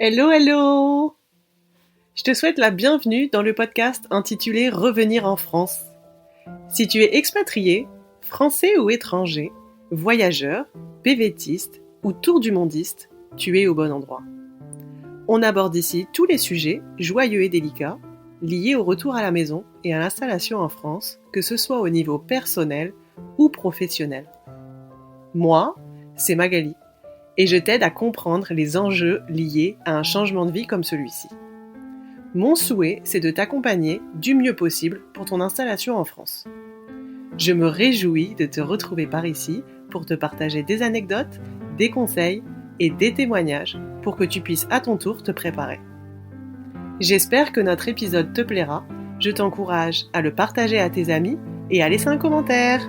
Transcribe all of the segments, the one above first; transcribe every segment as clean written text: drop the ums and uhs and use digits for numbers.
Hello, hello! Je te souhaite la bienvenue dans le podcast intitulé Revenir en France. Si tu es expatrié, français ou étranger, voyageur, PVTiste ou tour du mondiste, tu es au bon endroit. On aborde ici tous les sujets, joyeux et délicats, liés au retour à la maison et à l'installation en France, que ce soit au niveau personnel ou professionnel. Moi, c'est Magali, et je t'aide à comprendre les enjeux liés à un changement de vie comme celui-ci. Mon souhait, c'est de t'accompagner du mieux possible pour ton installation en France. Je me réjouis de te retrouver par ici pour te partager des anecdotes, des conseils et des témoignages pour que tu puisses à ton tour te préparer. J'espère que notre épisode te plaira. Je t'encourage à le partager à tes amis et à laisser un commentaire.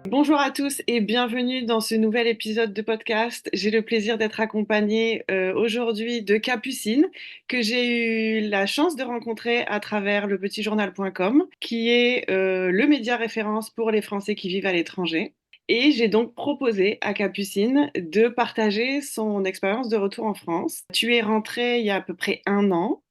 Bonjour à tous et bienvenue dans ce nouvel épisode de podcast. J'ai le plaisir d'être accompagnée aujourd'hui de Capucine, que j'ai eu la chance de rencontrer à travers lepetitjournal.com, qui est le média référence pour les Français qui vivent à l'étranger. Et j'ai donc proposé à Capucine de partager son expérience de retour en France. Tu es rentrée il y a à peu près 1 an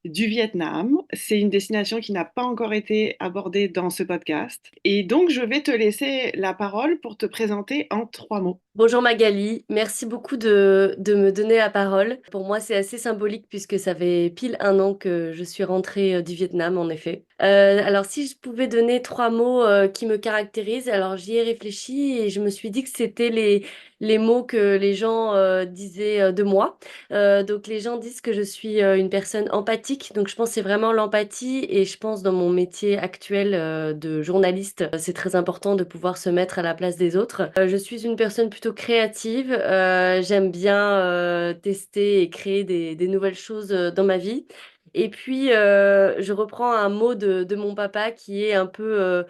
du Vietnam. C'est une destination qui n'a pas encore été abordée dans ce podcast. Et donc, je vais te laisser la parole pour te présenter en 3 mots. Bonjour Magali, merci beaucoup de me donner la parole. Pour moi, c'est assez symbolique puisque ça fait pile 1 an que je suis rentrée du Vietnam, en effet. Alors, si je pouvais donner 3 mots qui me caractérisent, alors j'y ai réfléchi et je me suis dit que c'était les mots que les gens disaient de moi. Donc, les gens disent que je suis une personne empathique. Donc, je pense que c'est vraiment l'empathie et je pense dans mon métier actuel de journaliste, c'est très important de pouvoir se mettre à la place des autres. Je suis une personne plutôt créative. J'aime bien tester et créer des nouvelles choses dans ma vie. Et puis, je reprends un mot de mon papa qui est un peu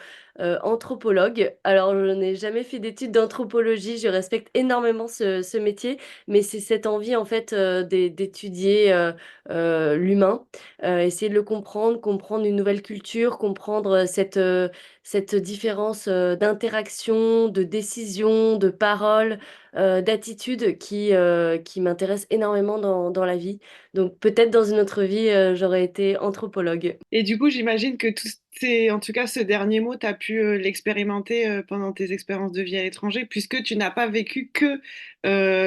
anthropologue. Alors, je n'ai jamais fait d'études d'anthropologie. Je respecte énormément ce métier, mais c'est cette envie, en fait, d'étudier l'humain, essayer de le comprendre, comprendre une nouvelle culture, comprendre cette différence d'interaction, de décision, de parole, d'attitude qui m'intéresse énormément dans la vie. Donc peut-être dans une autre vie, j'aurais été anthropologue. Et du coup, j'imagine que en tout cas, ce dernier mot, tu as pu l'expérimenter pendant tes expériences de vie à l'étranger, puisque tu n'as pas vécu que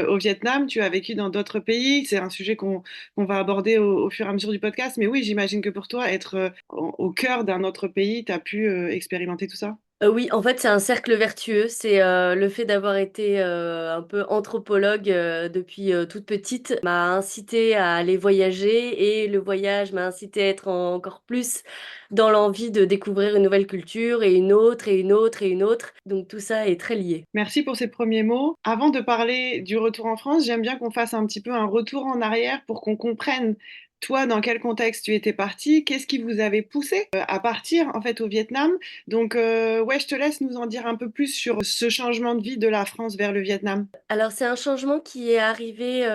au Vietnam, tu as vécu dans d'autres pays. C'est un sujet qu'on va aborder au fur et à mesure du podcast. Mais oui, j'imagine que pour toi, être au cœur d'un autre pays, tu as pu expérimenter tout ça. Oui, en fait, c'est un cercle vertueux. C'est le fait d'avoir été un peu anthropologue depuis toute petite m'a incité à aller voyager et le voyage m'a incité à être encore plus dans l'envie de découvrir une nouvelle culture et une autre et une autre et une autre. Donc tout ça est très lié. Merci pour ces premiers mots. Avant de parler du retour en France, j'aime bien qu'on fasse un petit peu un retour en arrière pour qu'on comprenne, toi, dans quel contexte tu étais parti, qu'est-ce qui vous avait poussé à partir en fait au Vietnam. Donc, ouais, je te laisse nous en dire un peu plus sur ce changement de vie de la France vers le Vietnam. Alors c'est un changement qui est arrivé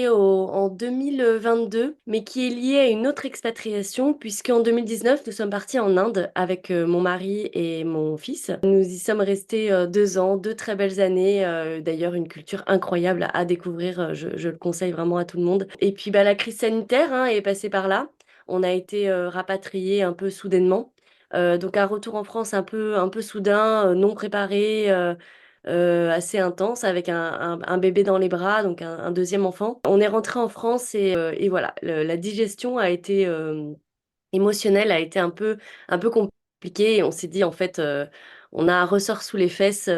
en 2022, mais qui est lié à une autre expatriation, puisqu'en 2019, nous sommes partis en Inde avec mon mari et mon fils. Nous y sommes restés 2 ans, 2 très belles années, d'ailleurs une culture incroyable à découvrir, je le conseille vraiment à tout le monde. Et puis bah, la crise sanitaire hein, est passée par là, on a été rapatriés un peu soudainement. Donc un retour en France un peu soudain, non préparé, assez intense avec un bébé dans les bras, donc un deuxième enfant. On est rentré en France et voilà, la digestion a été émotionnelle, a été un peu compliquée et on s'est dit en fait, on a un ressort sous les fesses,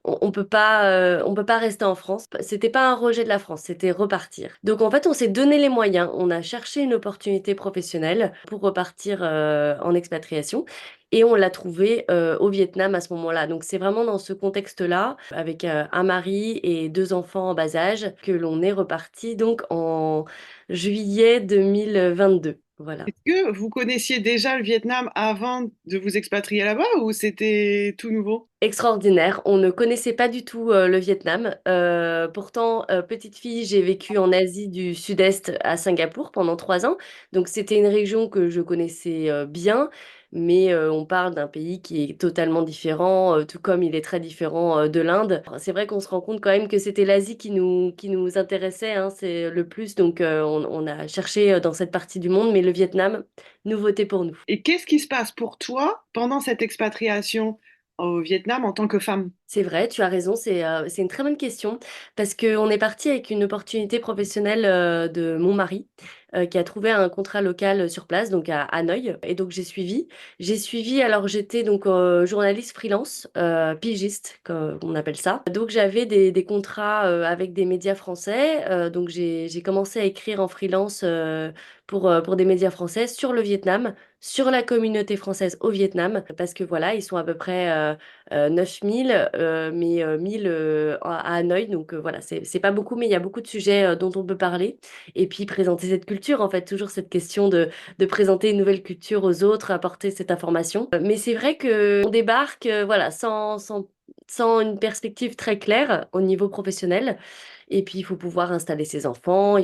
on peut pas rester en France. C'était pas un rejet de la France, c'était repartir. Donc en fait, on s'est donné les moyens, on a cherché une opportunité professionnelle pour repartir en expatriation. Et on l'a trouvé au Vietnam à ce moment-là. Donc c'est vraiment dans ce contexte-là, avec un mari et 2 enfants en bas âge, que l'on est reparti donc en juillet 2022. Voilà. Est-ce que vous connaissiez déjà le Vietnam avant de vous expatrier là-bas ou c'était tout nouveau? Extraordinaire. On ne connaissait pas du tout le Vietnam. Pourtant, petite fille, j'ai vécu en Asie du Sud-Est à Singapour pendant 3 ans. Donc, c'était une région que je connaissais bien. mais on parle d'un pays qui est totalement différent, tout comme il est très différent de l'Inde. C'est vrai qu'on se rend compte quand même que c'était l'Asie qui nous intéressait, hein, c'est le plus, donc on a cherché dans cette partie du monde, mais le Vietnam, nouveauté pour nous. Et qu'est-ce qui se passe pour toi pendant cette expatriation au Vietnam en tant que femme? C'est vrai, tu as raison, c'est une très bonne question parce qu'on est parti avec une opportunité professionnelle de mon mari qui a trouvé un contrat local sur place, donc à Hanoï. Et donc j'ai suivi, alors j'étais donc journaliste freelance, pigiste, comme on appelle ça. Donc j'avais des contrats avec des médias français, donc j'ai commencé à écrire en freelance pour des médias français sur le Vietnam, sur la communauté française au Vietnam, parce que voilà, ils sont à peu près 9000, mais 1000 à Hanoï. Donc voilà, c'est pas beaucoup, mais il y a beaucoup de sujets dont on peut parler. Et puis présenter cette culture, en fait, toujours cette question de présenter une nouvelle culture aux autres, apporter cette information. Mais c'est vrai que on débarque, voilà, sans une perspective très claire au niveau professionnel. Et puis, il faut pouvoir installer ses enfants,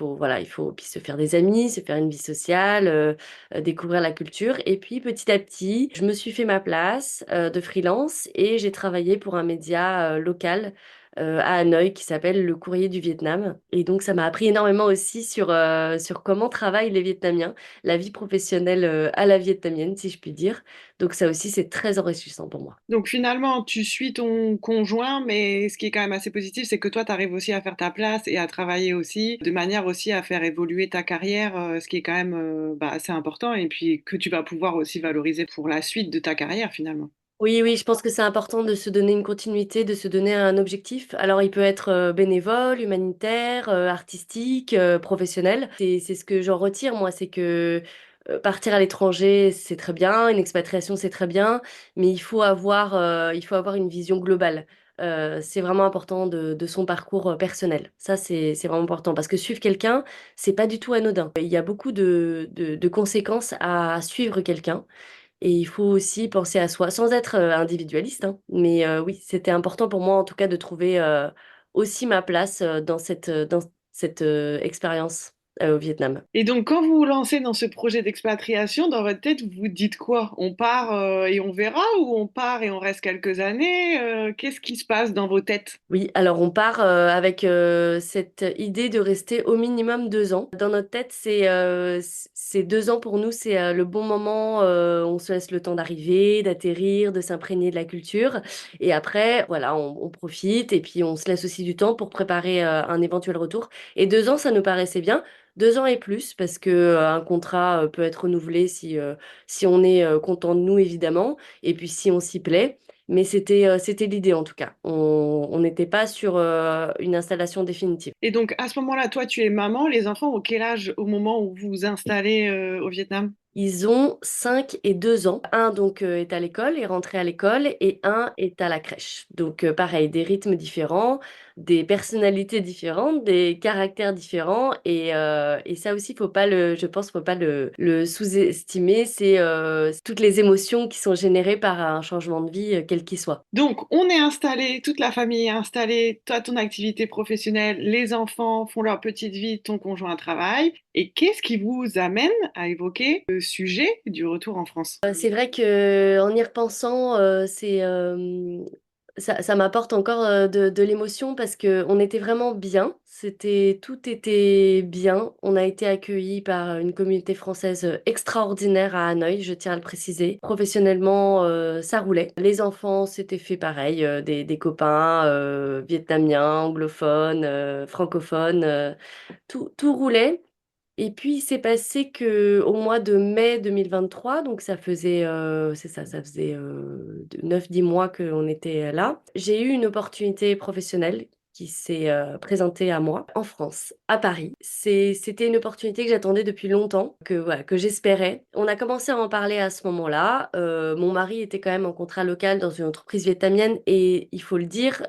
voilà, il faut puis se faire des amis, se faire une vie sociale, découvrir la culture. Et puis, petit à petit, je me suis fait ma place de freelance et j'ai travaillé pour un média local à Hanoï qui s'appelle Le Courrier du Vietnam. Et donc, ça m'a appris énormément aussi sur comment travaillent les Vietnamiens, la vie professionnelle à la vietnamienne, si je puis dire. Donc, ça aussi, c'est très enrichissant pour moi. Donc finalement, tu suis ton conjoint, mais ce qui est quand même assez positif, c'est que toi, tu arrives aussi à faire ta place et à travailler aussi, de manière aussi à faire évoluer ta carrière, ce qui est quand même bah, assez important, et puis que tu vas pouvoir aussi valoriser pour la suite de ta carrière finalement. Oui, oui, je pense que c'est important de se donner une continuité, de se donner un objectif. Alors, il peut être bénévole, humanitaire, artistique, professionnel. C'est ce que j'en retire, moi, c'est que partir à l'étranger, c'est très bien, une expatriation, c'est très bien, mais il faut avoir une vision globale. C'est vraiment important de son parcours personnel. Ça, c'est vraiment important parce que suivre quelqu'un, c'est pas du tout anodin. Il y a beaucoup de conséquences à suivre quelqu'un. Et il faut aussi penser à soi, sans être individualiste, hein. Mais oui, c'était important pour moi, en tout cas, de trouver aussi ma place dans cette expérience au Vietnam. Et donc, quand vous vous lancez dans ce projet d'expatriation, dans votre tête, vous vous dites quoi? On part et on verra ou on part et on reste quelques années? Qu'est-ce qui se passe dans vos têtes? Oui, alors on part avec cette idée de rester au minimum 2 ans. Dans notre tête, c'est 2 ans pour nous, c'est le bon moment. On se laisse le temps d'arriver, d'atterrir, de s'imprégner de la culture. Et après, voilà, on profite et puis on se laisse aussi du temps pour préparer un éventuel retour. Et 2 ans, ça nous paraissait bien. 2 ans et plus, parce que un contrat peut être renouvelé si on est content de nous, évidemment, et puis si on s'y plaît. Mais c'était l'idée en tout cas. On n'était pas sur une installation définitive. Et donc, à ce moment-là, toi, tu es maman, les enfants ont quel âge au moment où vous vous installez au Vietnam? Ils ont 5 et 2 ans. Un donc est à l'école, est rentré à l'école, et un est à la crèche. Donc pareil, des rythmes différents, des personnalités différentes, des caractères différents. Et ça aussi, je pense, faut pas le sous-estimer. C'est toutes les émotions qui sont générées par un changement de vie, quel qu'il soit. Donc, on est installé, toute la famille est installée, toi, ton activité professionnelle, les enfants font leur petite vie, ton conjoint travaille. Et qu'est-ce qui vous amène à évoquer le sujet du retour en France? C'est vrai que en y repensant, ça m'apporte encore de l'émotion parce que on était vraiment bien. Tout était bien. On a été accueillis par une communauté française extraordinaire à Hanoï, je tiens à le préciser. Professionnellement, ça roulait. Les enfants, c'était fait pareil, des copains vietnamiens, anglophones, francophones, tout roulait. Et puis, il s'est passé que au mois de mai 2023, donc ça faisait, c'est ça, ça faisait 9-10 mois qu'on était là, j'ai eu une opportunité professionnelle qui s'est présentée à moi en France, à Paris. C'était une opportunité que j'attendais depuis longtemps, voilà, que j'espérais. On a commencé à en parler à ce moment-là. Mon mari était quand même en contrat local dans une entreprise vietnamienne et il faut le dire,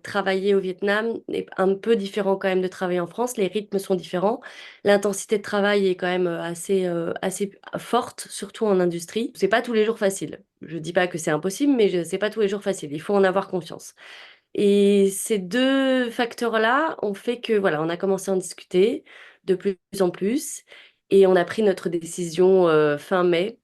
travailler au Vietnam est un peu différent quand même de travailler en France. Les rythmes sont différents. L'intensité de travail est quand même assez forte, surtout en industrie. C'est pas tous les jours facile. Je dis pas que c'est impossible, mais c'est pas tous les jours facile. Il faut en avoir confiance. Et ces deux facteurs-là ont fait que voilà, on a commencé à en discuter de plus en plus et on a pris notre décision fin mai.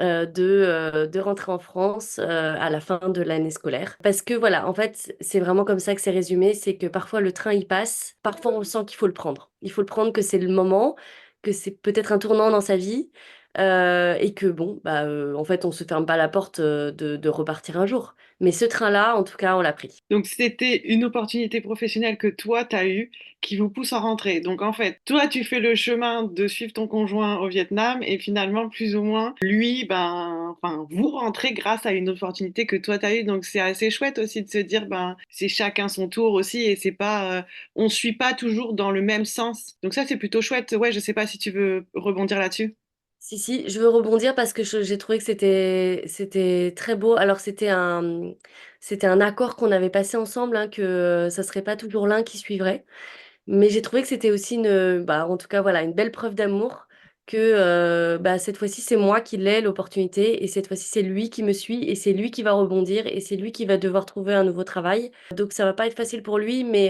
de rentrer en France à la fin de l'année scolaire. Parce que voilà, en fait, c'est vraiment comme ça que c'est résumé, c'est que parfois le train il passe, parfois on sent qu'il faut le prendre. Il faut le prendre, que c'est le moment, que c'est peut-être un tournant dans sa vie, et que bon, bah, en fait, on se ferme pas la porte de repartir un jour. Mais ce train-là, en tout cas, on l'a pris. Donc c'était une opportunité professionnelle que toi, tu as eue qui vous pousse à rentrer. Donc en fait, toi, tu fais le chemin de suivre ton conjoint au Vietnam et finalement, plus ou moins, lui, ben, enfin, vous rentrez grâce à une opportunité que toi, tu as eue. Donc c'est assez chouette aussi de se dire, ben, c'est chacun son tour aussi et c'est pas, on suit pas toujours dans le même sens. Donc ça, c'est plutôt chouette. Ouais, je sais pas si tu veux rebondir là-dessus. Si, si, je veux rebondir parce que j'ai trouvé que c'était très beau. Alors, c'était un accord qu'on avait passé ensemble, hein, que ça serait pas toujours l'un qui suivrait. Mais j'ai trouvé que c'était aussi bah, en tout cas, voilà, une belle preuve d'amour que bah, cette fois-ci, c'est moi qui l'ai l'opportunité et cette fois-ci, c'est lui qui me suit et c'est lui qui va rebondir et c'est lui qui va devoir trouver un nouveau travail. Donc, ça va pas être facile pour lui, mais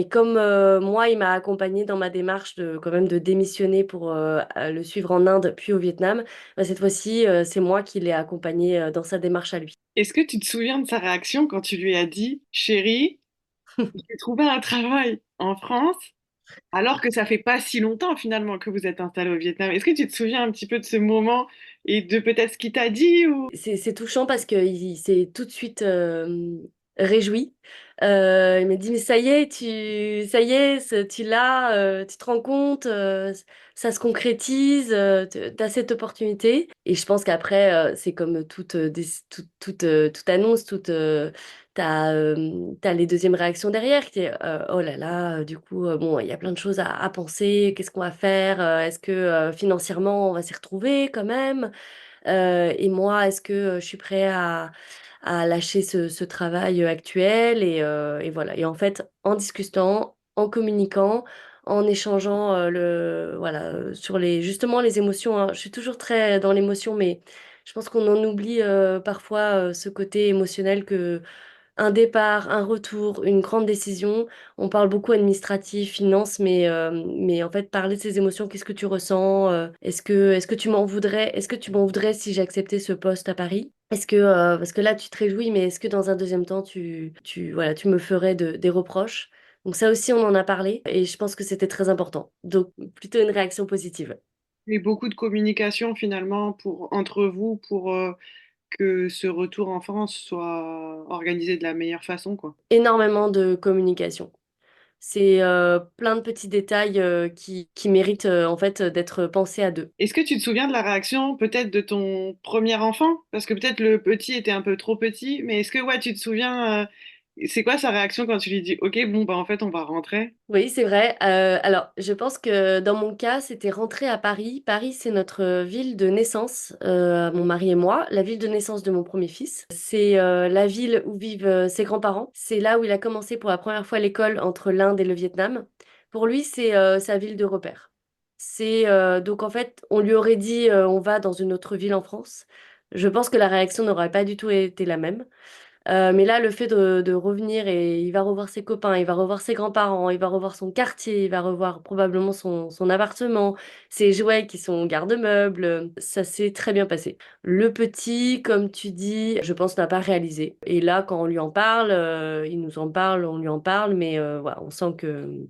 comme moi, il m'a accompagné dans ma démarche de quand même de démissionner pour le suivre en Inde puis au Vietnam, bah, cette fois-ci, c'est moi qui l'ai accompagné dans sa démarche à lui. Est-ce que tu te souviens de sa réaction quand tu lui as dit, chérie, j'ai trouvé un travail en France? Alors que ça fait pas si longtemps finalement que vous êtes installé au Vietnam. Est-ce que tu te souviens un petit peu de ce moment et de peut-être ce qu'il t'a dit ou... C'est touchant parce qu'il s'est tout de suite réjoui. Il m'a dit, mais ça y est, tu l'as, tu te rends compte, ça se concrétise, tu as cette opportunité. Et je pense qu'après, c'est comme toute annonce, t'as les deuxièmes réactions derrière qui est, oh là là, du coup, bon, il y a plein de choses à penser, qu'est-ce qu'on va faire, est-ce que financièrement on va s'y retrouver quand même? Et moi, est-ce que je suis prêt à lâcher ce travail actuel et voilà. Et en fait, en discutant, en communiquant, en échangeant voilà, sur justement les émotions, hein. Je suis toujours très dans l'émotion, mais je pense qu'on en oublie parfois ce côté émotionnel que un départ, un retour, une grande décision. On parle beaucoup administratif, finance, mais en fait, parler de ces émotions, qu'est-ce que tu ressens? Est-ce que tu m'en voudrais? Est-ce que tu m'en voudrais si j'acceptais ce poste à Paris? Parce que là, tu te réjouis, mais est-ce que dans un deuxième temps, voilà, tu me ferais des reproches? Donc ça aussi, on en a parlé et je pense que c'était très important. Donc plutôt une réaction positive. Et beaucoup de communication finalement pour, entre vous pour que ce retour en France soit organisé de la meilleure façon, quoi. Énormément de communication. C'est plein de petits détails qui méritent en fait d'être pensés à deux. Est-ce que tu te souviens de la réaction peut-être de ton premier enfant? Parce que peut-être le petit était un peu trop petit, mais est-ce que ouais, tu te souviens, c'est quoi sa réaction quand tu lui dis, OK, bon, bah en fait, on va rentrer? Oui, c'est vrai. Alors, je pense que dans mon cas, c'était rentrer à Paris. Paris, c'est notre ville de naissance, mon mari et moi, la ville de naissance de mon premier fils. C'est la ville où vivent ses grands-parents. C'est là où il a commencé pour la première fois l'école entre l'Inde et le Vietnam. Pour lui, c'est sa ville de repère. C'est donc en fait, on lui aurait dit on va dans une autre ville en France. Je pense que la réaction n'aurait pas du tout été la même. Mais là, le fait de revenir et il va revoir ses copains, il va revoir ses grands-parents, il va revoir son quartier, il va revoir probablement son appartement, ses jouets qui sont garde-meubles, ça s'est très bien passé. Le petit, comme tu dis, je pense n'a pas réalisé. Et là, quand on lui en parle, il nous en parle, on lui en parle, mais voilà, on sent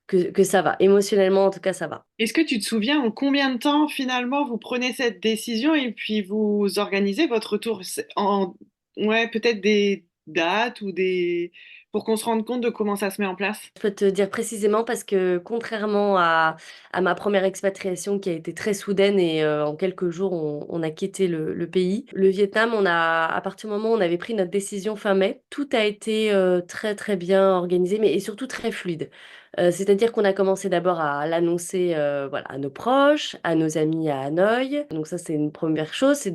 que ça va. Émotionnellement, en tout cas, ça va. Est-ce que tu te souviens en combien de temps finalement vous prenez cette décision et puis vous organisez votre retour en ouais, peut-être des dates ou des pour qu'on se rende compte de comment ça se met en place? Je peux te dire précisément parce que contrairement à ma première expatriation qui a été très soudaine et en quelques jours on a quitté le pays, le Vietnam, à partir du moment où on avait pris notre décision fin mai, tout a été très très bien organisé mais et surtout très fluide. C'est-à-dire qu'on a commencé d'abord à l'annoncer voilà, à nos proches, à nos amis à Hanoï. Donc ça, c'est une première chose. C'est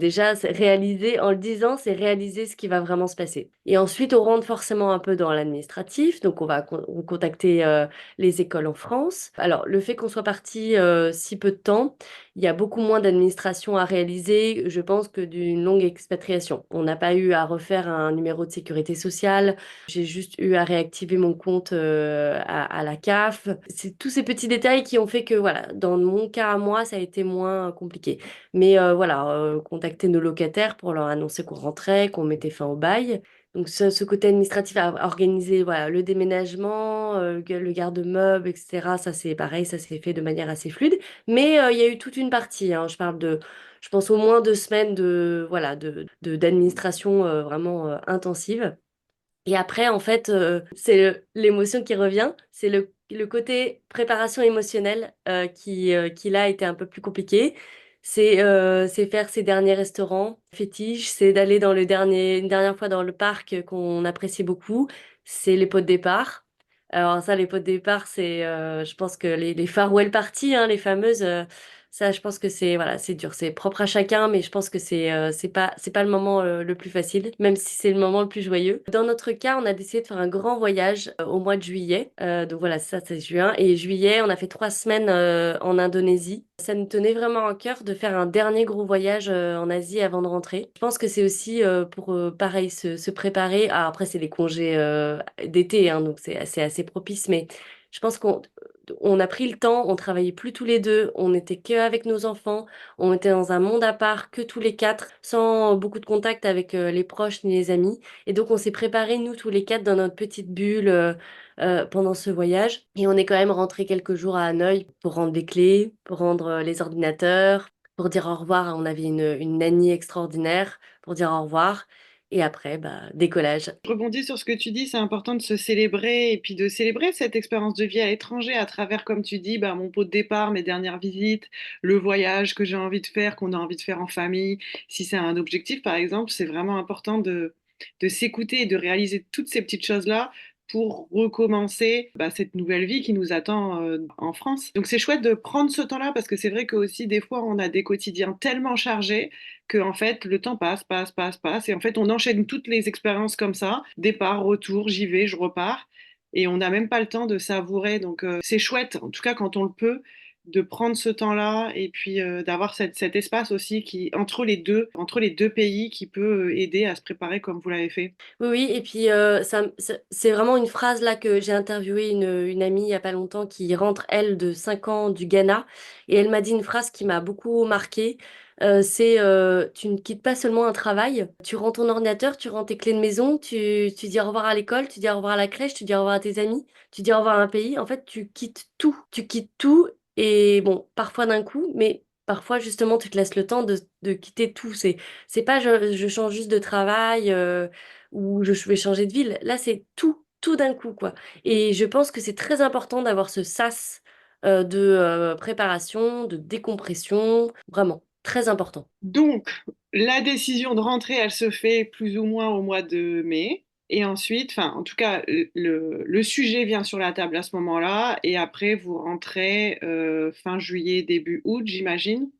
réaliser, en le disant, c'est réaliser ce qui va vraiment se passer. Et ensuite, on rentre forcément un peu dans la administratif, donc on va contacter les écoles en France. Alors, le fait qu'on soit parti si peu de temps, il y a beaucoup moins d'administration à réaliser, je pense, que d'une longue expatriation. On n'a pas eu à refaire un numéro de sécurité sociale, j'ai juste eu à réactiver mon compte à la CAF. C'est tous ces petits détails qui ont fait que, voilà, dans mon cas à moi, ça a été moins compliqué. Mais voilà, contacter nos locataires pour leur annoncer qu'on rentrait, qu'on mettait fin au bail. Donc ce côté administratif à organiser voilà, le déménagement, le garde-meubles, etc. Ça c'est pareil, ça s'est fait de manière assez fluide. Mais il y a eu toute une partie, hein. Je parle de, je pense au moins 2 semaines de voilà d'administration vraiment intensive. Et après, en fait, c'est l'émotion qui revient, c'est le côté préparation émotionnelle qui là était un peu plus compliqué. C'est faire ces derniers restaurants fétiches, c'est d'aller une dernière fois dans le parc qu'on apprécie beaucoup, c'est les pots de départ. Alors ça, les pots de départ, je pense que les farewell parties, hein, les fameuses, ça, je pense que c'est voilà, c'est dur, c'est propre à chacun, mais je pense que c'est pas le moment le plus facile, même si c'est le moment le plus joyeux. Dans notre cas, on a décidé de faire un grand voyage au mois de juillet. Donc voilà, ça c'est juin et juillet, on a fait 3 semaines en Indonésie. Ça nous tenait vraiment à cœur de faire un dernier gros voyage en Asie avant de rentrer. Je pense que c'est aussi pour pareil se préparer. Ah, après c'est les congés d'été, hein, donc c'est assez propice, mais je pense qu'on a pris le temps, on travaillait plus tous les deux, on n'était que avec nos enfants, on était dans un monde à part, que tous les quatre, sans beaucoup de contact avec les proches ni les amis. Et donc on s'est préparés, nous tous les quatre, dans notre petite bulle pendant ce voyage. Et on est quand même rentrés quelques jours à Hanoï pour rendre les clés, pour rendre les ordinateurs, pour dire au revoir. On avait une nanny extraordinaire pour dire au revoir. Et après, bah, décollage. Je rebondis sur ce que tu dis, c'est important de se célébrer et puis de célébrer cette expérience de vie à l'étranger à travers, comme tu dis, bah, mon pot de départ, mes dernières visites, le voyage que j'ai envie de faire, qu'on a envie de faire en famille. Si c'est un objectif, par exemple, c'est vraiment important de s'écouter et de réaliser toutes ces petites choses-là pour recommencer bah, cette nouvelle vie qui nous attend en France. Donc c'est chouette de prendre ce temps-là parce que c'est vrai que aussi des fois on a des quotidiens tellement chargés que en fait le temps passe, passe, passe, passe et en fait on enchaîne toutes les expériences comme ça, départ, retour, j'y vais, je repars et on n'a même pas le temps de savourer. Donc c'est chouette, en tout cas quand on le peut, de prendre ce temps-là et puis d'avoir cet espace aussi qui entre les deux pays qui peut aider à se préparer comme vous l'avez fait. Oui, oui, et puis c'est vraiment une phrase là que j'ai interviewé une amie il y a pas longtemps qui rentre, elle, de 5 ans du Ghana, et elle m'a dit une phrase qui m'a beaucoup marquée. Tu ne quittes pas seulement un travail, tu rends ton ordinateur, tu rends tes clés de maison, tu dis au revoir à l'école, tu dis au revoir à la crèche, tu dis au revoir à tes amis, tu dis au revoir à un pays. En fait, tu quittes tout, et bon, parfois d'un coup, mais parfois justement tu te laisses le temps de quitter tout. C'est pas je change juste de travail. Ou je vais changer de ville. Là, c'est tout d'un coup, quoi. Et je pense que c'est très important d'avoir ce sas de préparation, de décompression, vraiment, très important. Donc, la décision de rentrer, elle se fait plus ou moins au mois de mai. Et ensuite, enfin, en tout cas, le sujet vient sur la table à ce moment-là. Et après, vous rentrez fin juillet, début août, j'imagine.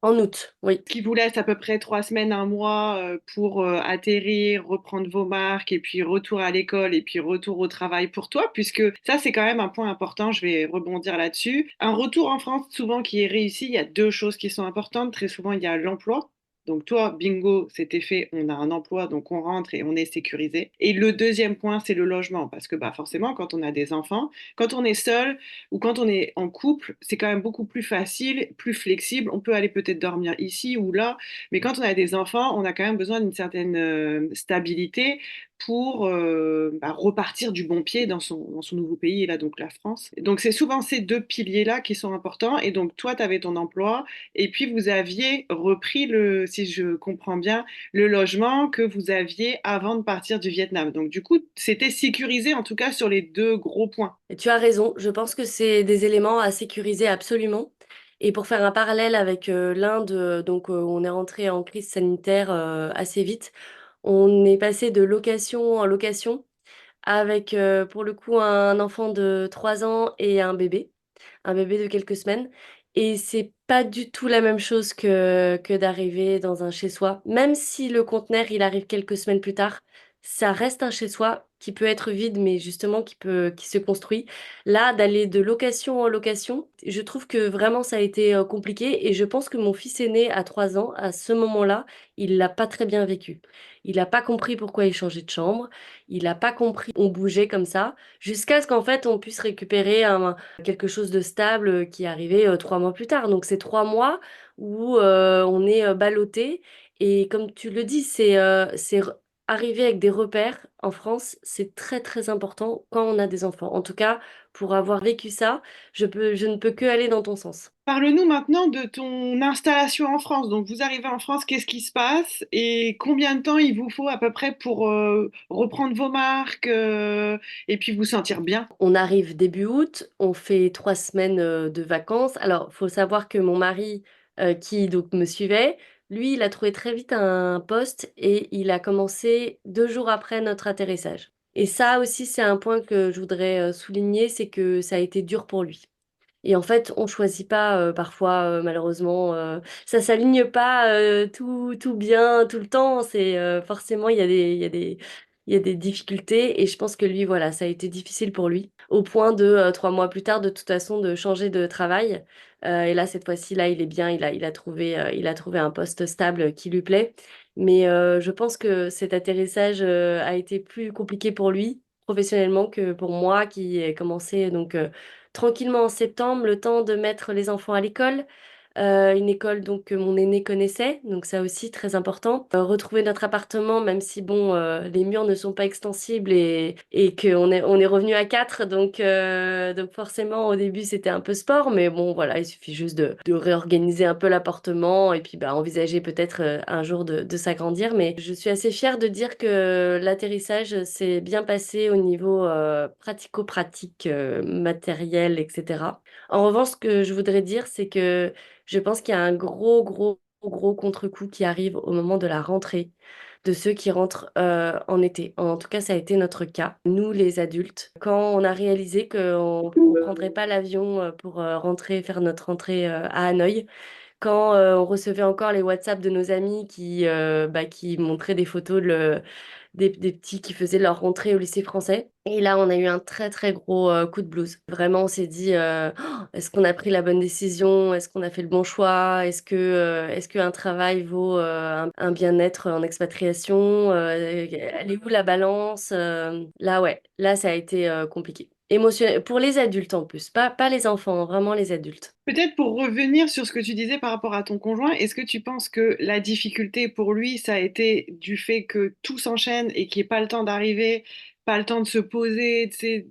En août, oui. Ce qui vous laisse à peu près 3 semaines, un mois pour atterrir, reprendre vos marques et puis retour à l'école et puis retour au travail pour toi, puisque ça, c'est quand même un point important. Je vais rebondir là-dessus. Un retour en France, souvent qui est réussi, il y a deux choses qui sont importantes. Très souvent, il y a l'emploi. Donc toi, bingo, c'était fait, on a un emploi, donc on rentre et on est sécurisé. Et le deuxième point, c'est le logement, parce que bah, forcément, quand on a des enfants, quand on est seul ou quand on est en couple, c'est quand même beaucoup plus facile, plus flexible. On peut aller peut-être dormir ici ou là, mais quand on a des enfants, on a quand même besoin d'une certaine stabilité pour bah, repartir du bon pied dans son nouveau pays, et là donc la France. Donc c'est souvent ces deux piliers-là qui sont importants. Et donc toi, tu avais ton emploi, et puis vous aviez repris si je comprends bien, le logement que vous aviez avant de partir du Vietnam. Donc du coup, c'était sécurisé en tout cas sur les deux gros points. Et tu as raison, je pense que c'est des éléments à sécuriser absolument. Et pour faire un parallèle avec l'Inde, donc on est rentré en crise sanitaire assez vite. On est passé de location en location avec pour le coup un enfant de 3 ans et un bébé de quelques semaines. Et c'est pas du tout la même chose que d'arriver dans un chez-soi. Même si le conteneur, il arrive quelques semaines plus tard, ça reste un chez-soi qui peut être vide, mais justement qui se construit. Là, d'aller de location en location, je trouve que vraiment ça a été compliqué et je pense que mon fils aîné à 3 ans, à ce moment-là, il l'a pas très bien vécu. Il n'a pas compris pourquoi il changeait de chambre. Il n'a pas compris on bougeait comme ça, jusqu'à ce qu'en fait on puisse récupérer quelque chose de stable qui est arrivé 3 mois plus tard. Donc c'est 3 mois où on est ballotté. Et comme tu le dis, arriver avec des repères en France, c'est très très important quand on a des enfants. En tout cas, pour avoir vécu ça, je ne peux que aller dans ton sens. Parle-nous maintenant de ton installation en France. Donc, vous arrivez en France, qu'est-ce qui se passe et combien de temps il vous faut à peu près pour reprendre vos marques et puis vous sentir bien? On arrive début août, on fait 3 semaines de vacances. Alors, faut savoir que mon mari, qui donc me suivait, lui, il a trouvé très vite un poste et il a commencé 2 jours après notre atterrissage. Et ça aussi, c'est un point que je voudrais souligner, c'est que ça a été dur pour lui. Et en fait, on choisit pas parfois, malheureusement, ça s'aligne pas tout bien tout le temps. C'est forcément il y a des difficultés et je pense que lui, voilà, ça a été difficile pour lui, au point de 3 mois plus tard, de toute façon, de changer de travail. Et là, cette fois-ci, là, il est bien, il a trouvé un poste stable qui lui plaît. Mais je pense que cet atterrissage a été plus compliqué pour lui professionnellement que pour moi qui ai commencé donc tranquillement en septembre, le temps de mettre les enfants à l'école. Une école donc que mon aîné connaissait, donc ça aussi très important. Retrouver notre appartement, même si bon, les murs ne sont pas extensibles et on est revenu à quatre, donc forcément au début c'était un peu sport, mais bon voilà, il suffit juste de réorganiser un peu l'appartement et puis bah, envisager peut-être un jour de s'agrandir. Mais je suis assez fière de dire que l'atterrissage s'est bien passé au niveau pratico-pratique, matériel, etc. En revanche, ce que je voudrais dire, c'est que je pense qu'il y a un gros, gros, gros contre-coup qui arrive au moment de la rentrée de ceux qui rentrent en été. En tout cas, ça a été notre cas, nous les adultes. Quand on a réalisé qu'on ne prendrait pas l'avion pour rentrer, faire notre rentrée à Hanoï, quand on recevait encore les WhatsApp de nos amis qui montraient des photos des petits qui faisaient leur rentrée au lycée français. Et là, on a eu un très très gros coup de blues. Vraiment, on s'est dit, oh, est-ce qu'on a pris la bonne décision? Est-ce qu'on a fait le bon choix? Est-ce qu'un travail vaut un bien-être en expatriation? Elle est où la balance? Là, ouais, là, ça a été compliqué. Émotionnel, pour les adultes en plus, pas les enfants, vraiment les adultes. Peut-être pour revenir sur ce que tu disais par rapport à ton conjoint, est-ce que tu penses que la difficulté pour lui, ça a été du fait que tout s'enchaîne et qu'il n'y ait pas le temps d'arriver, pas le temps de se poser, tu sais,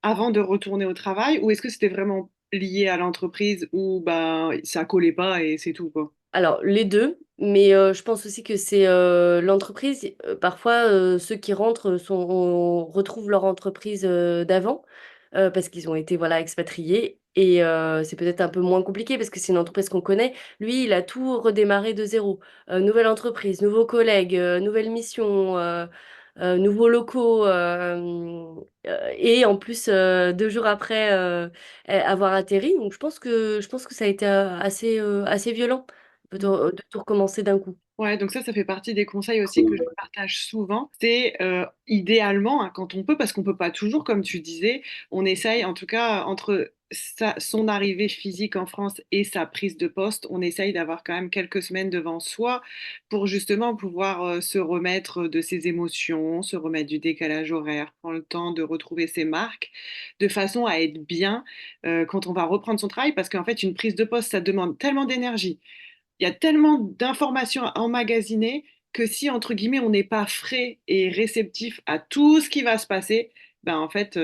avant de retourner au travail, ou est-ce que c'était vraiment lié à l'entreprise où bah, ça collait pas et c'est tout, quoi? Alors, les deux, mais je pense aussi que c'est l'entreprise. Parfois, ceux qui rentrent on retrouve leur entreprise d'avant parce qu'ils ont été voilà, expatriés. Et c'est peut-être un peu moins compliqué parce que c'est une entreprise qu'on connaît. Lui, il a tout redémarré de zéro. Nouvelle entreprise, nouveaux collègues, nouvelle mission, nouveaux locaux. Et en plus, 2 jours après avoir atterri. Donc, je pense que ça a été assez violent de tout recommencer d'un coup. Ouais, donc ça fait partie des conseils aussi que je partage souvent. C'est idéalement, hein, quand on peut, parce qu'on peut pas toujours, comme tu disais, on essaye, en tout cas, entre son arrivée physique en France et sa prise de poste, on essaye d'avoir quand même quelques semaines devant soi pour justement pouvoir se remettre de ses émotions, se remettre du décalage horaire, prendre le temps de retrouver ses marques, de façon à être bien quand on va reprendre son travail, parce qu'en fait, une prise de poste, ça demande tellement d'énergie, il y a tellement d'informations à emmagasiner que si, entre guillemets, on n'est pas frais et réceptif à tout ce qui va se passer, ben en fait,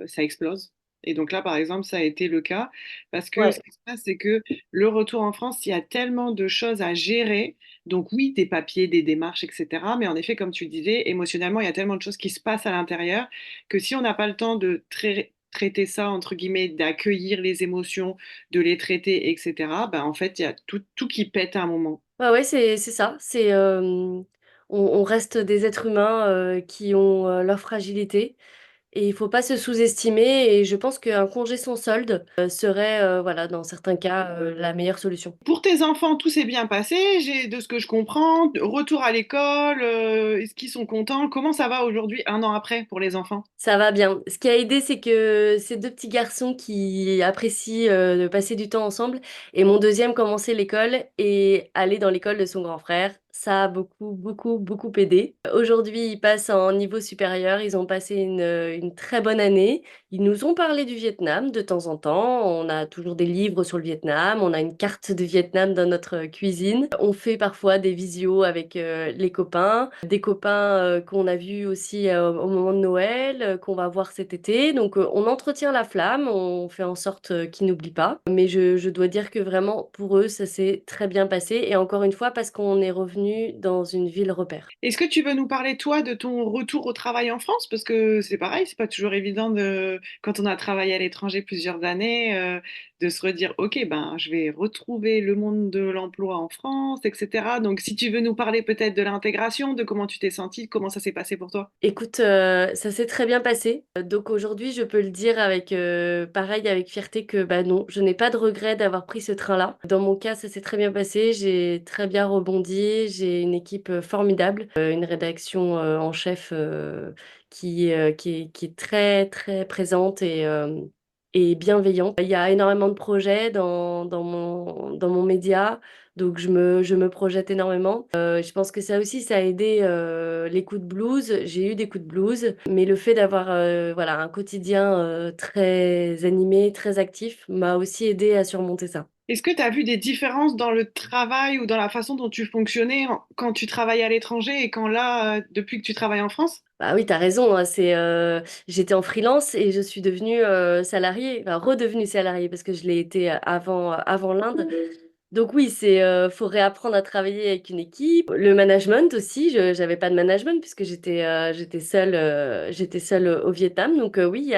ça explose. Et donc là, par exemple, ça a été le cas parce que ce Ouais. qui se passe, c'est que le retour en France, il y a tellement de choses à gérer. Donc oui, des papiers, des démarches, etc. Mais en effet, comme tu le disais, émotionnellement, il y a tellement de choses qui se passent à l'intérieur que si on n'a pas le temps de traiter ça, entre guillemets, d'accueillir les émotions, de les traiter, etc., ben, en fait, il y a tout qui pète à un moment. Ouais, ouais, c'est ça. On reste des êtres humains qui ont leur fragilité. Et il faut pas se sous-estimer. Et je pense qu'un congé sans solde serait, voilà, dans certains cas, la meilleure solution. Pour tes enfants, tout s'est bien passé, de ce que je comprends. Retour à l'école, est-ce qu'ils sont contents? Comment ça va aujourd'hui, un an après, pour les enfants? Ça va bien. Ce qui a aidé, c'est que ces deux petits garçons qui apprécient de passer du temps ensemble et mon deuxième commençait l'école et aller dans l'école de son grand frère. Ça a beaucoup, beaucoup, beaucoup aidé. Aujourd'hui, ils passent en niveau supérieur. Ils ont passé une très bonne année. Ils nous ont parlé du Vietnam de temps en temps. On a toujours des livres sur le Vietnam. On a une carte de Vietnam dans notre cuisine. On fait parfois des visios avec les copains, des copains qu'on a vus aussi au moment de Noël, qu'on va voir cet été. Donc on entretient la flamme, on fait en sorte qu'ils n'oublient pas. Mais je dois dire que vraiment pour eux, ça s'est très bien passé. Et encore une fois, parce qu'on est revenu dans une ville repère. Est-ce que tu veux nous parler, toi, de ton retour au travail en France? Parce que c'est pareil, c'est pas toujours évident quand on a travaillé à l'étranger plusieurs années, de se redire, OK, ben, je vais retrouver le monde de l'emploi en France, etc. Donc, si tu veux nous parler peut-être de l'intégration, de comment tu t'es sentie, comment ça s'est passé pour toi? Écoute, ça s'est très bien passé. Donc aujourd'hui, je peux le dire avec pareil, avec fierté que bah non, je n'ai pas de regret d'avoir pris ce train-là. Dans mon cas, ça s'est très bien passé. J'ai très bien rebondi. J'ai une équipe formidable, une rédaction en chef qui est très très présente et bienveillante. Il y a énormément de projets dans mon média. Donc je me projette énormément. Je pense que ça aussi, ça a aidé les coups de blues. J'ai eu des coups de blues, mais le fait d'avoir voilà, un quotidien très animé, très actif, m'a aussi aidé à surmonter ça. Est-ce que tu as vu des différences dans le travail ou dans la façon dont tu fonctionnais quand tu travaillais à l'étranger et quand là, depuis que tu travailles en France? Bah oui, t'as raison, hein, j'étais en freelance et je suis devenue salariée, enfin redevenue salariée parce que je l'ai été avant l'Inde. Donc oui, faut réapprendre à travailler avec une équipe. Le management aussi, j'avais pas de management puisque j'étais seule au Vietnam. Donc oui, il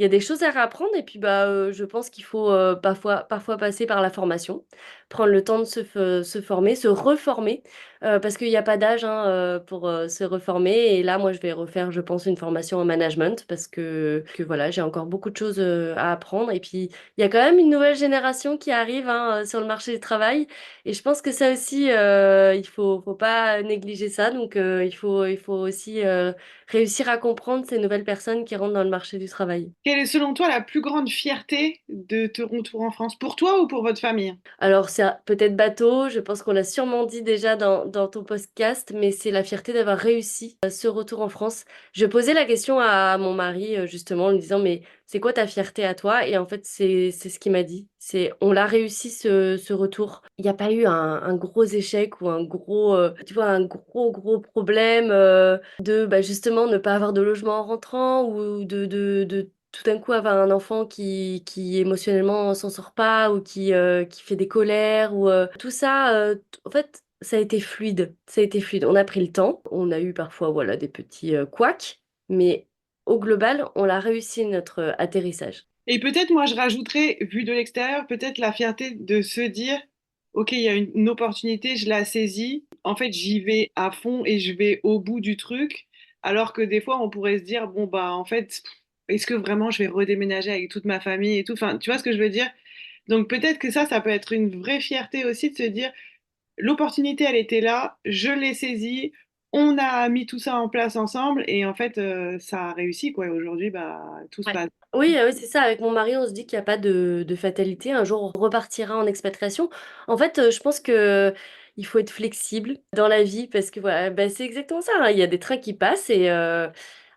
y a des choses à réapprendre et puis bah je pense qu'il faut parfois passer par la formation, prendre le temps de se former, se reformer parce qu'il n'y a pas d'âge hein, pour se reformer. Et là, moi, je vais refaire, je pense, une formation en management parce que voilà, j'ai encore beaucoup de choses à apprendre. Et puis il y a quand même une nouvelle génération qui arrive hein, sur le marché du travail et je pense que ça aussi, il faut pas négliger ça. Donc, il faut aussi réussir à comprendre ces nouvelles personnes qui rentrent dans le marché du travail. Quelle est selon toi la plus grande fierté de ton retour en France, pour toi ou pour votre famille? Alors, c'est peut-être bateau, je pense qu'on l'a sûrement dit déjà dans ton podcast, mais c'est la fierté d'avoir réussi ce retour en France. Je posais la question à mon mari, justement, en lui disant, mais c'est quoi ta fierté à toi? Et en fait, c'est ce qu'il m'a dit. On l'a réussi ce retour. Il n'y a pas eu un gros échec ou un gros, tu vois, un gros, gros problème de bah, justement ne pas avoir de logement en rentrant ou de tout d'un coup avoir un enfant qui émotionnellement s'en sort pas ou qui fait des colères ou tout ça, en fait, ça a été fluide. Ça a été fluide. On a pris le temps. On a eu parfois voilà des petits couacs, mais au global, on a réussi notre atterrissage. Et peut-être, moi, je rajouterais, vu de l'extérieur, peut-être la fierté de se dire, OK, il y a une opportunité, je la saisis. En fait, j'y vais à fond et je vais au bout du truc. Alors que des fois, on pourrait se dire, bon, bah, en fait, est-ce que vraiment je vais redéménager avec toute ma famille et tout? Enfin, tu vois ce que je veux dire? Donc peut-être que ça peut être une vraie fierté aussi de se dire, l'opportunité, elle était là, je l'ai saisie, on a mis tout ça en place ensemble et en fait, ça a réussi, quoi. Et aujourd'hui, bah, tout se Ouais. passe. Oui, oui, c'est ça. Avec mon mari, on se dit qu'il n'y a pas de fatalité. Un jour, on repartira en expatriation. En fait, je pense que il faut être flexible dans la vie parce que voilà, bah, c'est exactement ça, hein. Il y a des trains qui passent et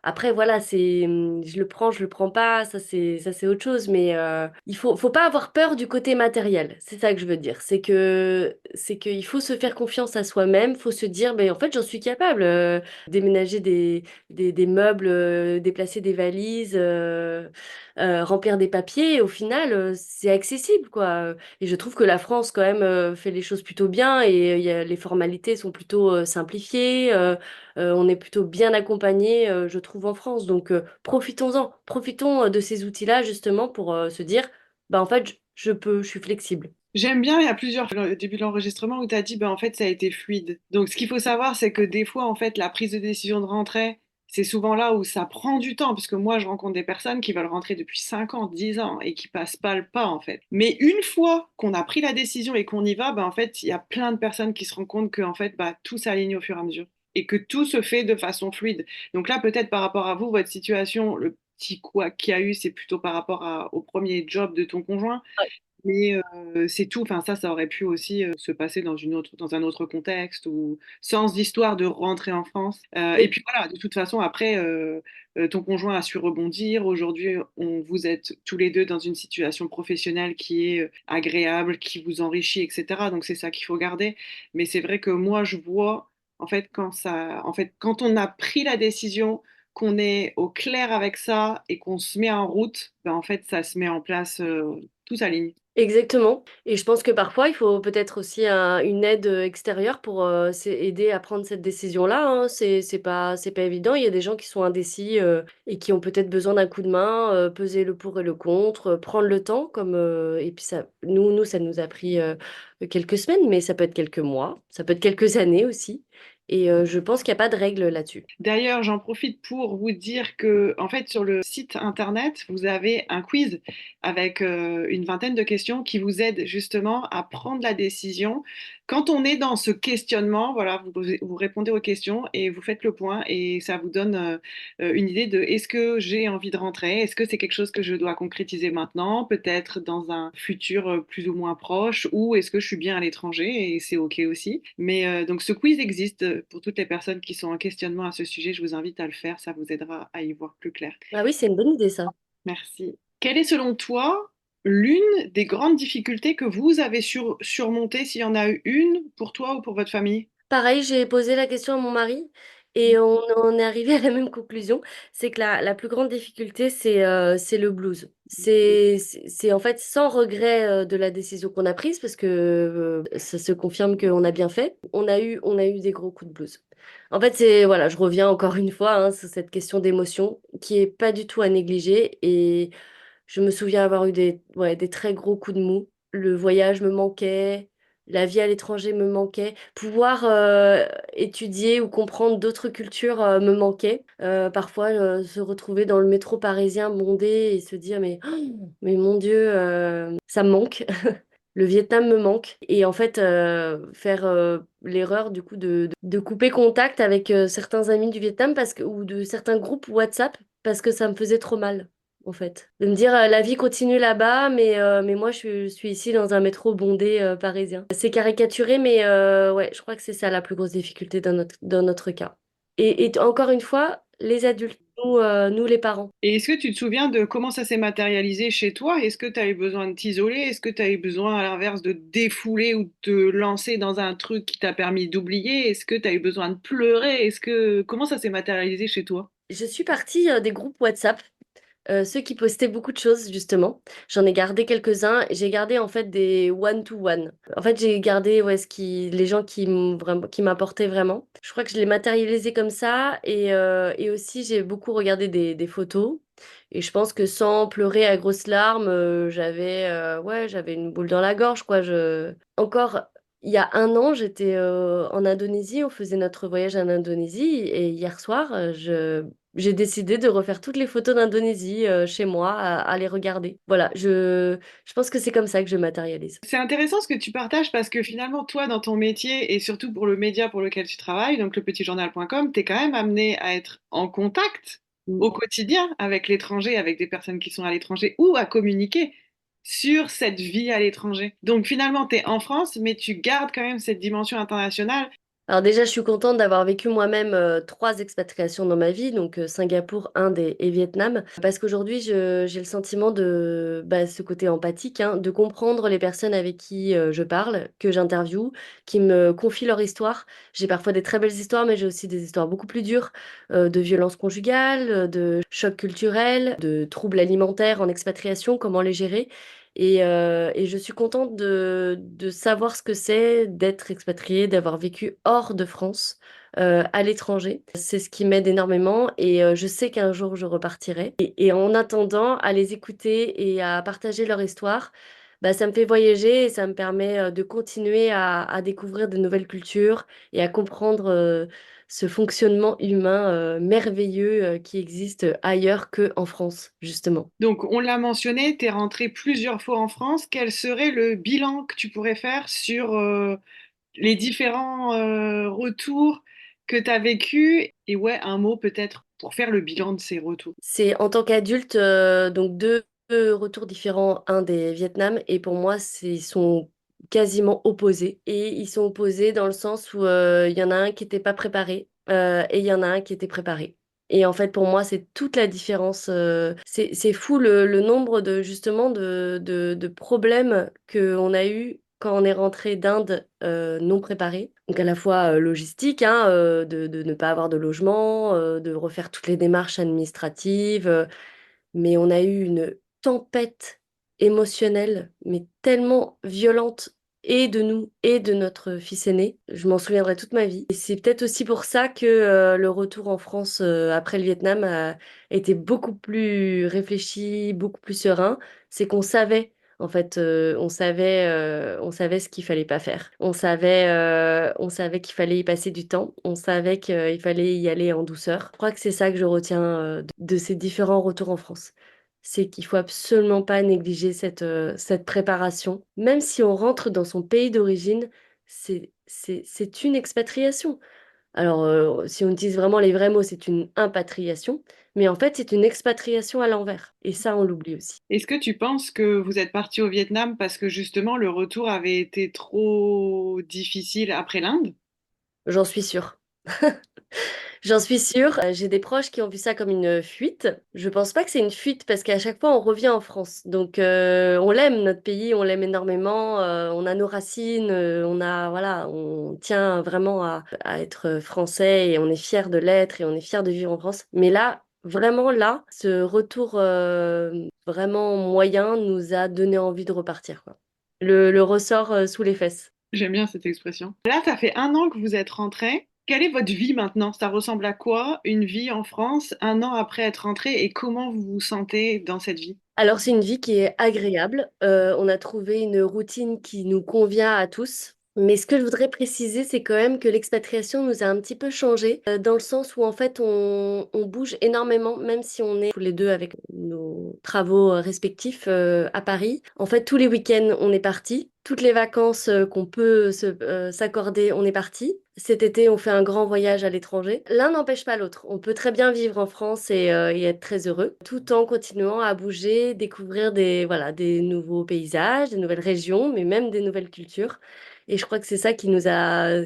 après, voilà, je le prends pas. Ça c'est autre chose. Mais il faut pas avoir peur du côté matériel. C'est ça que je veux dire. C'est qu'il faut se faire confiance à soi-même. Faut se dire, ben en fait, j'en suis capable. Déménager des meubles, déplacer des valises, remplir des papiers. Et au final, c'est accessible, quoi. Et je trouve que la France, quand même, fait les choses plutôt bien et les formalités sont plutôt simplifiées. On est plutôt bien accompagné, je trouve, en France. Donc, profitons-en. Profitons de ces outils-là, justement, pour se dire, bah, en fait, je peux, je suis flexible. J'aime bien, il y a plusieurs fois au début de l'enregistrement où tu as dit, ben, en fait, ça a été fluide. Donc, ce qu'il faut savoir, c'est que des fois, en fait, la prise de décision de rentrer, c'est souvent là où ça prend du temps, parce que moi, je rencontre des personnes qui veulent rentrer depuis 5 ans, 10 ans et qui passent pas le pas, en fait. Mais une fois qu'on a pris la décision et qu'on y va, bah, en fait, il y a plein de personnes qui se rendent compte que, en fait, bah, tout s'aligne au fur et à mesure et que tout se fait de façon fluide. Donc là, peut-être par rapport à vous, votre situation, le petit quoi qu'il y a eu, c'est plutôt par rapport au premier job de ton conjoint. Ouais. Mais c'est tout. Enfin, ça aurait pu aussi se passer dans un autre contexte ou sans histoire de rentrer en France. Et Oui, puis voilà, de toute façon, après, ton conjoint a su rebondir. Aujourd'hui, vous êtes tous les deux dans une situation professionnelle qui est agréable, qui vous enrichit, etc. Donc c'est ça qu'il faut garder. Mais c'est vrai que moi, je vois, en fait, quand on a pris la décision, qu'on est au clair avec ça et qu'on se met en route, ben en fait, ça se met en place, tout s'aligne. exactement. Et je pense que parfois, il faut peut-être aussi une aide extérieure pour aider à prendre cette décision-là, hein. C'est pas évident. Il y a des gens qui sont indécis et qui ont peut-être besoin d'un coup de main, peser le pour et le contre, prendre le temps. Et puis ça, ça nous a pris quelques semaines, mais ça peut être quelques mois, ça peut être quelques années aussi. Et je pense qu'il n'y a pas de règle là-dessus. D'ailleurs, j'en profite pour vous dire que, en fait, sur le site internet, vous avez un quiz avec une vingtaine de questions qui vous aident justement à prendre la décision. Quand on est dans ce questionnement, voilà, vous répondez aux questions et vous faites le point et ça vous donne une idée de est-ce que j'ai envie de rentrer? Est-ce que c'est quelque chose que je dois concrétiser maintenant, peut-être dans un futur plus ou moins proche, ou est-ce que je suis bien à l'étranger et c'est OK aussi. Mais donc ce quiz existe pour toutes les personnes qui sont en questionnement à ce sujet. Je vous invite à le faire, ça vous aidera à y voir plus clair. Ah oui, c'est une bonne idée ça. Merci. Quelle est selon toi l'une des grandes difficultés que vous avez surmontées, s'il y en a eu une pour toi ou pour votre famille? Pareil, j'ai posé la question à mon mari et on en est arrivé à la même conclusion, c'est que la plus grande difficulté, c'est le blues. C'est en fait sans regret de la décision qu'on a prise parce que ça se confirme qu'on a bien fait. On a eu des gros coups de blues. En fait, voilà, je reviens encore une fois hein, sur cette question d'émotion qui est pas du tout à négliger et je me souviens avoir eu ouais, des très gros coups de mou. Le voyage me manquait, la vie à l'étranger me manquait, pouvoir étudier ou comprendre d'autres cultures me manquait. Parfois, se retrouver dans le métro parisien bondé et se dire mais mon Dieu, ça me manque. Le Vietnam me manque. Et en fait, faire l'erreur du coup de couper contact avec certains amis du Vietnam ou de certains groupes WhatsApp parce que ça me faisait trop mal, en fait. De me dire, la vie continue là-bas, mais moi, je suis ici dans un métro bondé parisien. C'est caricaturé, mais ouais, je crois que c'est ça la plus grosse difficulté dans notre cas. Et encore une fois, les adultes, nous les parents. Et est-ce que tu te souviens de comment ça s'est matérialisé chez toi? Est-ce que tu as eu besoin de t'isoler? Est-ce que tu as eu besoin, à l'inverse, de défouler ou de te lancer dans un truc qui t'a permis d'oublier? Est-ce que tu as eu besoin de pleurer? Comment ça s'est matérialisé chez toi? Je suis partie des groupes WhatsApp. Ceux qui postaient beaucoup de choses, justement. J'en ai gardé quelques-uns. J'ai gardé en fait des one-to-one. En fait, j'ai gardé ouais, les gens qui m'apportaient vraiment. Je crois que je l'ai matérialisé comme ça. Et aussi, j'ai beaucoup regardé des photos. Et je pense que sans pleurer à grosses larmes, j'avais une boule dans la gorge, quoi. Encore, il y a un an, j'étais en Indonésie. On faisait notre voyage en Indonésie. Et hier soir, j'ai décidé de refaire toutes les photos d'Indonésie chez moi, à les regarder. Voilà, je pense que c'est comme ça que je matérialise. C'est intéressant ce que tu partages parce que finalement, toi, dans ton métier et surtout pour le média pour lequel tu travailles, donc lepetitjournal.com, tu es quand même amené à être en contact au quotidien avec l'étranger, avec des personnes qui sont à l'étranger ou à communiquer sur cette vie à l'étranger. Donc finalement, tu es en France, mais tu gardes quand même cette dimension internationale. Alors déjà, je suis contente d'avoir vécu moi-même trois expatriations dans ma vie, donc Singapour, Inde et Vietnam, parce qu'aujourd'hui, j'ai le sentiment de ce côté empathique, hein, de comprendre les personnes avec qui je parle, que j'interviewe, qui me confient leur histoire. J'ai parfois des très belles histoires, mais j'ai aussi des histoires beaucoup plus dures, de violences conjugales, de chocs culturels, de troubles alimentaires en expatriation, comment les gérer. Et je suis contente de savoir ce que c'est d'être expatriée, d'avoir vécu hors de France, à l'étranger. C'est ce qui m'aide énormément et je sais qu'un jour je repartirai. Et en attendant, à les écouter et à partager leur histoire, ça me fait voyager et ça me permet de continuer à découvrir de nouvelles cultures et à comprendre ce fonctionnement humain merveilleux qui existe ailleurs qu'en France, justement. Donc, on l'a mentionné, tu es rentré plusieurs fois en France. Quel serait le bilan que tu pourrais faire sur les différents retours que tu as vécus? Et ouais, un mot peut-être pour faire le bilan de ces retours. C'est en tant qu'adulte, donc deux retours différents, un des Vietnam, et pour moi, ils sont quasiment opposés. Et ils sont opposés dans le sens où il y en a un qui n'était pas préparé et il y en a un qui était préparé. Et en fait, pour moi, c'est toute la différence. C'est fou le nombre de justement de problèmes qu'on a eu quand on est rentré d'Inde non préparé. Donc à la fois logistique, hein, de ne pas avoir de logement, de refaire toutes les démarches administratives, mais on a eu une tempête émotionnelle, mais tellement violente, et de nous, et de notre fils aîné. Je m'en souviendrai toute ma vie. Et c'est peut-être aussi pour ça que le retour en France après le Vietnam a été beaucoup plus réfléchi, beaucoup plus serein. C'est qu'on savait. En fait, on savait ce qu'il fallait pas faire. On savait qu'il fallait y passer du temps. On savait qu'il fallait y aller en douceur. Je crois que c'est ça que je retiens de ces différents retours en France. C'est qu'il faut absolument pas négliger cette préparation. Même si on rentre dans son pays d'origine, c'est une expatriation. Alors, si on utilise vraiment les vrais mots, c'est une impatriation. Mais en fait, c'est une expatriation à l'envers. Et ça, on l'oublie aussi. Est-ce que tu penses que vous êtes parti au Vietnam parce que justement le retour avait été trop difficile après l'Inde? J'en suis sûre. J'en suis sûre. J'ai des proches qui ont vu ça comme une fuite. Je pense pas que c'est une fuite parce qu'à chaque fois on revient en France. Donc on l'aime notre pays, on l'aime énormément. On a nos racines, on a voilà, on tient vraiment à être français et on est fier de l'être et on est fier de vivre en France. Mais là, vraiment là, ce retour vraiment moyen nous a donné envie de repartir, quoi. Le ressort sous les fesses. J'aime bien cette expression. Là, ça fait un an que vous êtes rentré. Quelle est votre vie maintenant? Ça ressemble à quoi une vie en France un an après être rentré et comment vous vous sentez dans cette vie? Alors, c'est une vie qui est agréable. On a trouvé une routine qui nous convient à tous. Mais ce que je voudrais préciser, c'est quand même que l'expatriation nous a un petit peu changé, dans le sens où en fait on bouge énormément, même si on est tous les deux avec nos travaux respectifs à Paris. En fait, tous les week-ends, on est parti. Toutes les vacances qu'on peut s'accorder, on est parti. Cet été, on fait un grand voyage à l'étranger. L'un n'empêche pas l'autre. On peut très bien vivre en France et être très heureux, tout en continuant à bouger, découvrir voilà, des nouveaux paysages, des nouvelles régions, mais même des nouvelles cultures. Et je crois que c'est ça qui nous a...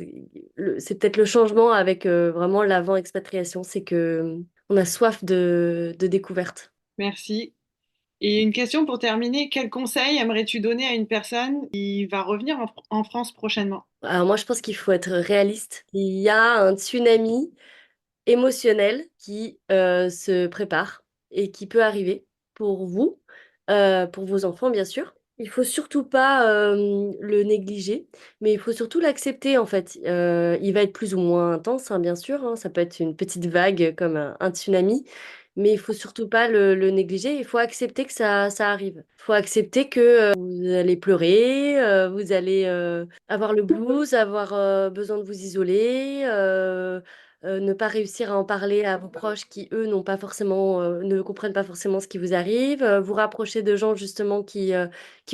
C'est peut-être le changement avec vraiment l'avant-expatriation, c'est que on a soif de découverte. Merci. Et une question pour terminer, quel conseil aimerais-tu donner à une personne qui va revenir en France prochainement? Alors moi, je pense qu'il faut être réaliste. Il y a un tsunami émotionnel qui se prépare et qui peut arriver pour vous, pour vos enfants, bien sûr. Il faut surtout pas le négliger, mais il faut surtout l'accepter en fait. Il va être plus ou moins intense, hein, bien sûr, hein. Ça peut être une petite vague comme un tsunami, mais il faut surtout pas le négliger. Il faut accepter que ça arrive. Il faut accepter que vous allez pleurer, vous allez avoir le blues, avoir besoin de vous isoler. Ne pas réussir à en parler à vos proches qui, eux, n'ont pas forcément, ne comprennent pas forcément ce qui vous arrive, vous rapprocher de gens justement qui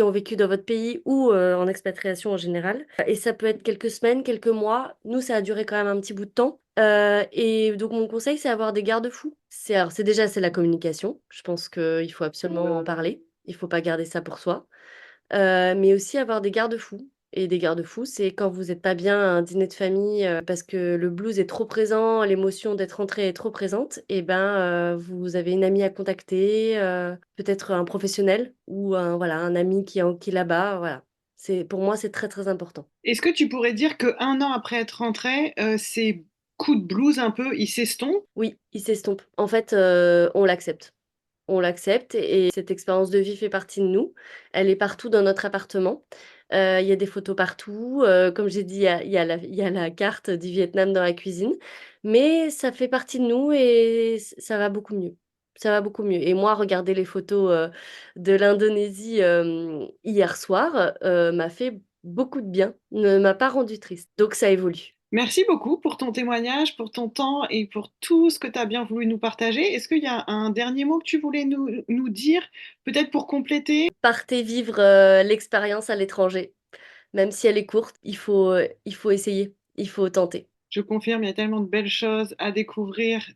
ont vécu dans votre pays ou en expatriation en général. Et ça peut être quelques semaines, quelques mois. Nous, ça a duré quand même un petit bout de temps. Et donc, mon conseil, c'est avoir des garde-fous. Alors, c'est la communication. Je pense qu'il faut absolument en parler. Il faut pas garder ça pour soi. Mais aussi avoir des garde-fous. Et des garde-fous, c'est quand vous n'êtes pas bien à un dîner de famille parce que le blues est trop présent, l'émotion d'être rentré est trop présente, et ben vous avez une amie à contacter, peut-être un professionnel ou voilà, un ami qui est là-bas. Voilà. Pour moi, c'est très très important. Est-ce que tu pourrais dire que un an après être rentré, ces coups de blues un peu, ils s'estompent? Oui, il s'estompe. En fait, on l'accepte. On l'accepte et cette expérience de vie fait partie de nous. Elle est partout dans notre appartement. Il y a des photos partout. Comme j'ai dit, il y a la carte du Vietnam dans la cuisine. Mais ça fait partie de nous et ça va beaucoup mieux. Ça va beaucoup mieux. Et moi, regarder les photos de l'Indonésie hier soir m'a fait beaucoup de bien, ne m'a pas rendu triste. Donc ça évolue. Merci beaucoup pour ton témoignage, pour ton temps et pour tout ce que tu as bien voulu nous partager. Est-ce qu'il y a un dernier mot que tu voulais nous dire, peut-être pour compléter? Partez vivre l'expérience à l'étranger. Même si elle est courte, il faut essayer, il faut tenter. Je confirme, il y a tellement de belles choses à découvrir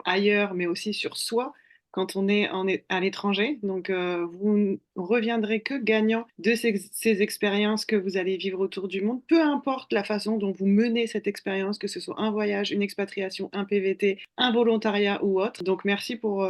ailleurs, mais aussi sur soi quand on est à l'étranger. Donc, vous ne reviendrez que gagnant de ces expériences que vous allez vivre autour du monde, peu importe la façon dont vous menez cette expérience, que ce soit un voyage, une expatriation, un PVT, un volontariat ou autre. Donc, merci pour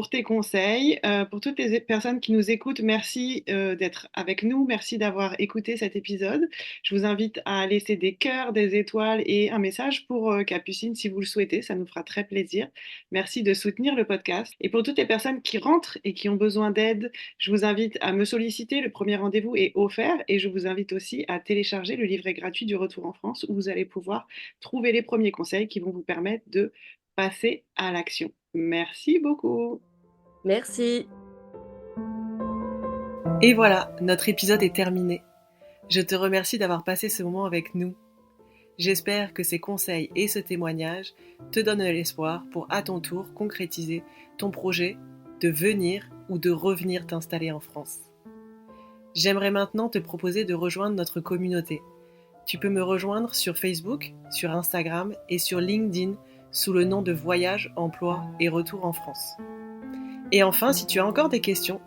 tes conseils. Pour toutes les personnes qui nous écoutent, merci d'être avec nous. Merci d'avoir écouté cet épisode. Je vous invite à laisser des cœurs, des étoiles et un message pour Capucine si vous le souhaitez. Ça nous fera très plaisir. Merci de soutenir le podcast. Et pour toutes les personnes qui rentrent et qui ont besoin d'aide, je vous invite à me solliciter. Le premier rendez-vous est offert et je vous invite aussi à télécharger le livret gratuit du Retour en France où vous allez pouvoir trouver les premiers conseils qui vont vous permettre de passer à l'action. Merci beaucoup. Merci. Et voilà, notre épisode est terminé. Je te remercie d'avoir passé ce moment avec nous. J'espère que ces conseils et ce témoignage te donnent l'espoir pour à ton tour concrétiser ton projet de venir ou de revenir t'installer en France. J'aimerais maintenant te proposer de rejoindre notre communauté. Tu peux me rejoindre sur Facebook, sur Instagram et sur LinkedIn sous le nom de Voyage, Emploi et Retour en France. Et enfin, si tu as encore des questions,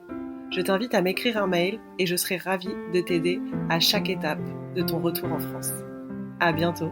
je t'invite à m'écrire un mail et je serai ravie de t'aider à chaque étape de ton retour en France. À bientôt!